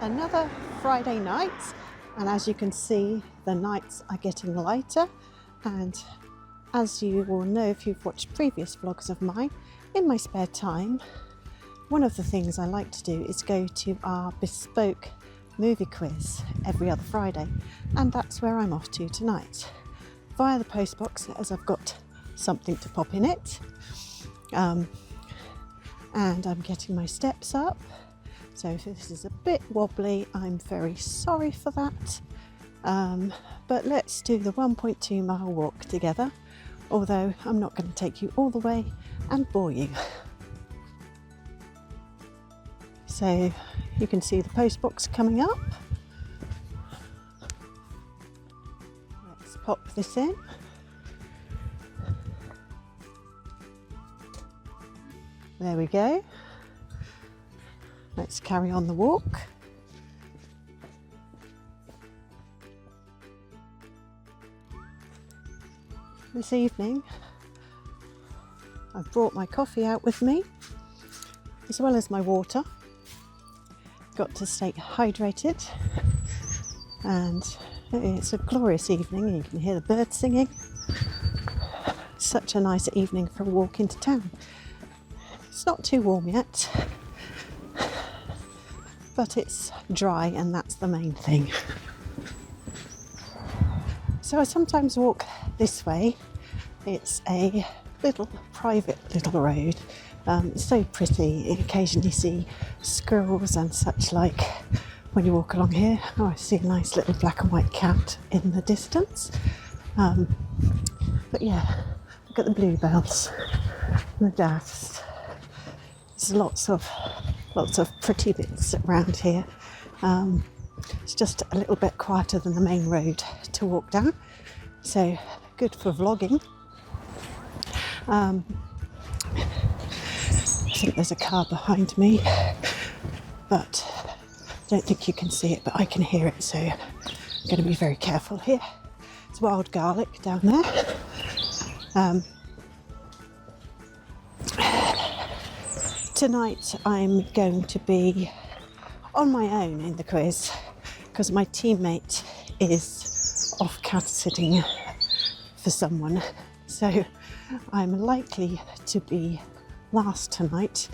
another Friday night, and as you can see, the nights are getting lighter. And as you will know if you've watched previous vlogs of mine, in my spare time, one of the things I like to do is go to our bespoke movie quiz every other Friday, and that's where I'm off to tonight via the postbox, as I've got something to pop in it, and I'm getting my steps up. So if this is a bit wobbly, I'm very sorry for that, but let's do the 1.2 mile walk together, although I'm not going to take you all the way and bore you. So you can see the postbox coming up. Let's pop this in. There we go. Let's carry on the walk. This evening, I've brought my coffee out with me, as well as my water. Got to stay hydrated, and it's a glorious evening, and you can hear the birds singing. Such a nice evening for a walk into town. It's not too warm yet, but it's dry, and that's the main thing. So I sometimes walk this way. It's a little private little road. It's so pretty. You occasionally see squirrels and such like when you walk along here. Oh, I see a nice little black and white cat in the distance. But yeah, look at the bluebells and the daffs. There's lots of pretty bits around here. It's just a little bit quieter than the main road to walk down, so good for vlogging. I think there's a car behind me, but I don't think you can see it, but I can hear it, so I'm going to be very careful here. It's wild garlic down there. Tonight I'm going to be on my own in the quiz because my teammate is off cat sitting for someone, so I'm likely to be last tonight,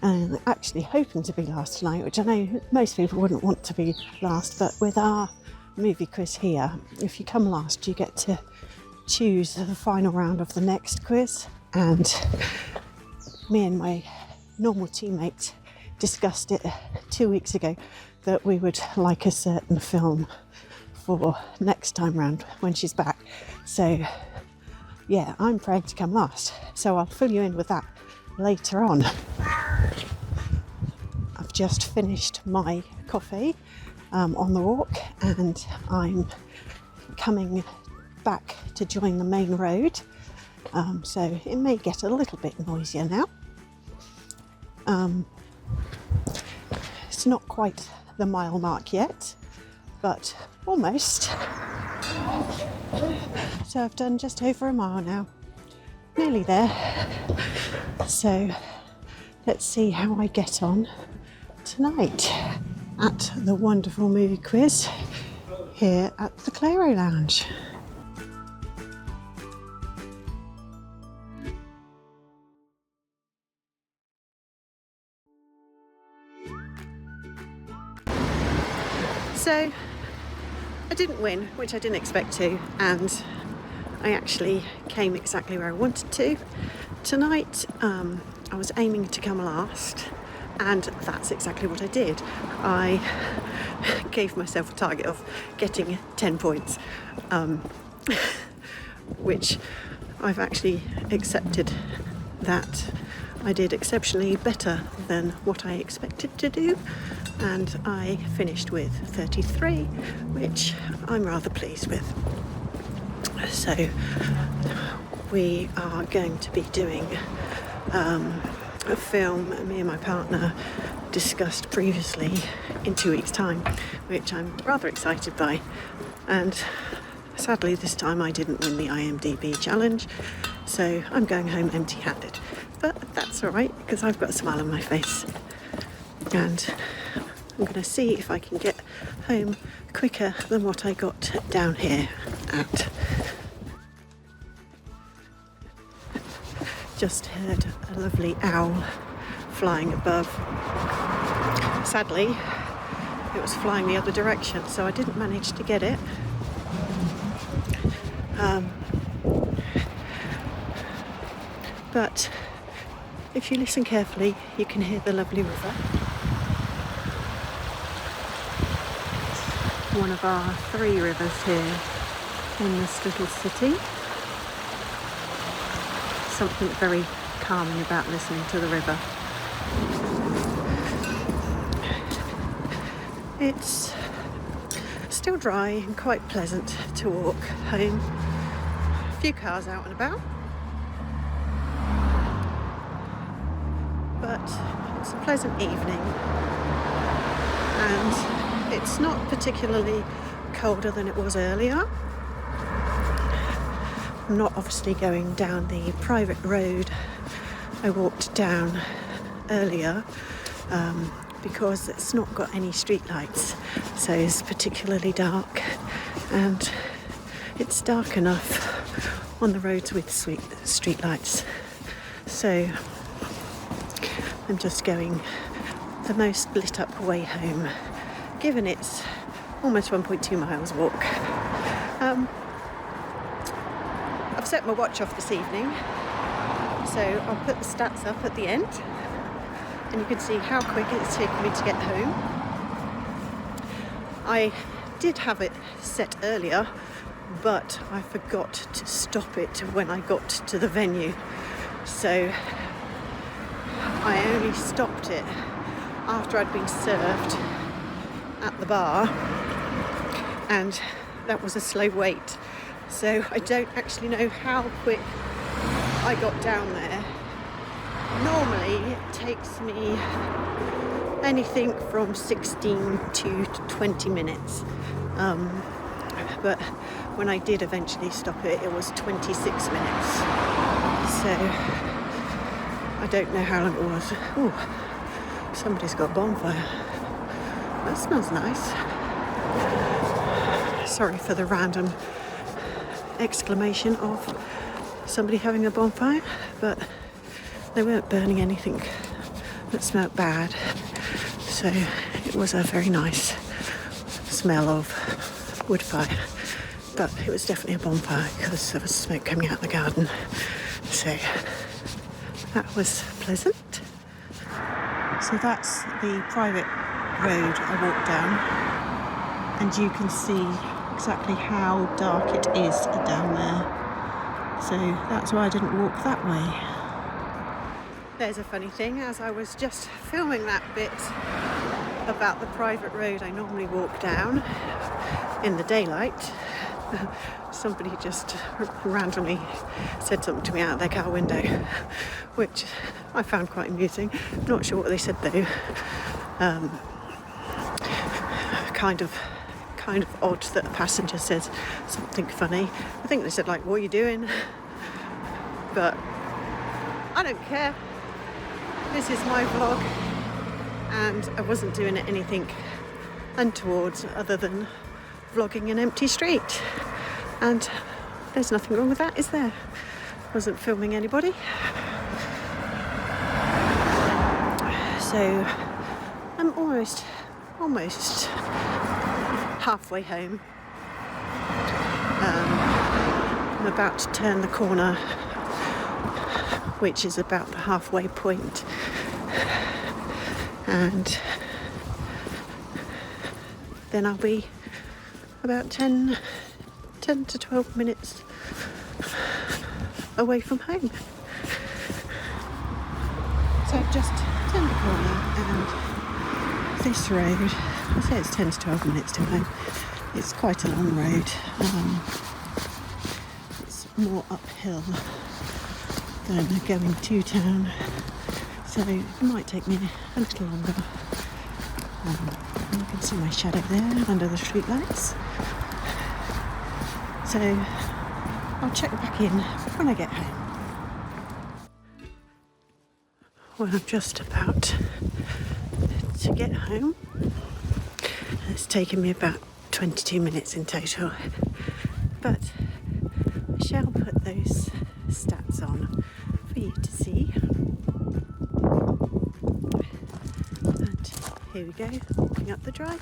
and actually hoping to be last tonight, which I know most people wouldn't want to be last, but with our movie quiz here, if you come last you get to choose the final round of the next quiz. And me and my normal teammate discussed it 2 weeks ago that we would like a certain film for next time round when she's back. So yeah, I'm praying to come last, so I'll fill you in with that later on. I've just finished my coffee on the walk, and I'm coming back to join the main road, so it may get a little bit noisier now. It's not quite the mile mark yet, but almost. So I've done just over a mile now, nearly there. So let's see how I get on tonight at the wonderful movie quiz here at the Claro Lounge. So I didn't win, which I didn't expect to, and I actually came exactly where I wanted to. Tonight I was aiming to come last, and that's exactly what I did. I gave myself a target of getting 10 points, which I've actually accepted that I did exceptionally better than what I expected to do, and I finished with 33, which I'm rather pleased with. So we are going to be doing a film me and my partner discussed previously in 2 weeks' time, which I'm rather excited by. And sadly this time I didn't win the IMDb challenge, so I'm going home empty-handed. But that's all right, because I've got a smile on my face, and I'm going to see if I can get home quicker than what I got down here at. Just heard a lovely owl flying above. Sadly, it was flying the other direction, so I didn't manage to get it. But if you listen carefully, you can hear the lovely river. One of our 3 rivers here in this little city. Something very calming about listening to the river. It's still dry and quite pleasant to walk home. A few cars out and about. But it's a pleasant evening, and it's not particularly colder than it was earlier. I'm not obviously going down the private road I walked down earlier because it's not got any street lights, so it's particularly dark, and it's dark enough on the roads with street lights. So I'm just going the most lit up way home, given it's almost 1.2 miles walk. I've set my watch off this evening, so I'll put the stats up at the end, and you can see how quick it's taken me to get home. I did have it set earlier, but I forgot to stop it when I got to the venue, so I only stopped it after I'd been served at the bar, and that was a slow wait, so I don't actually know how quick I got down there. Normally it takes me anything from 16 to 20 minutes, but when I did eventually stop it, it was 26 minutes, so I don't know how long it was. Ooh, somebody's got a bonfire. That smells nice. Sorry for the random exclamation of somebody having a bonfire, but they weren't burning anything that smelled bad. So it was a very nice smell of wood fire, but it was definitely a bonfire because there was smoke coming out of the garden. So that was pleasant. So that's the private road I walked down, and you can see exactly how dark it is down there. So that's why I didn't walk that way. There's a funny thing, as I was just filming that bit about the private road I normally walk down in the daylight, somebody just randomly said something to me out their car window, which I found quite amusing. Not sure what they said though. Kind of odd that a passenger says something funny. I think they said like, "What are you doing?" But I don't care. This is my vlog, and I wasn't doing anything untoward other than vlogging an empty street, and there's nothing wrong with that, is there? Wasn't filming anybody. So I'm almost halfway home. I'm about to turn the corner, which is about the halfway point, and then I'll be about 10 to 12 minutes away from home. So I've just turned the corner, and this road, I say it's 10 to 12 minutes to home. It's quite a long road. It's more uphill than going to town, so it might take me a little longer. You can see my shadow there under the street lights. So I'll check back in when I get home. Well, I'm just about to get home. taken me about 22 minutes in total, but I shall put those stats on for you to see. And here we go, walking up the drive.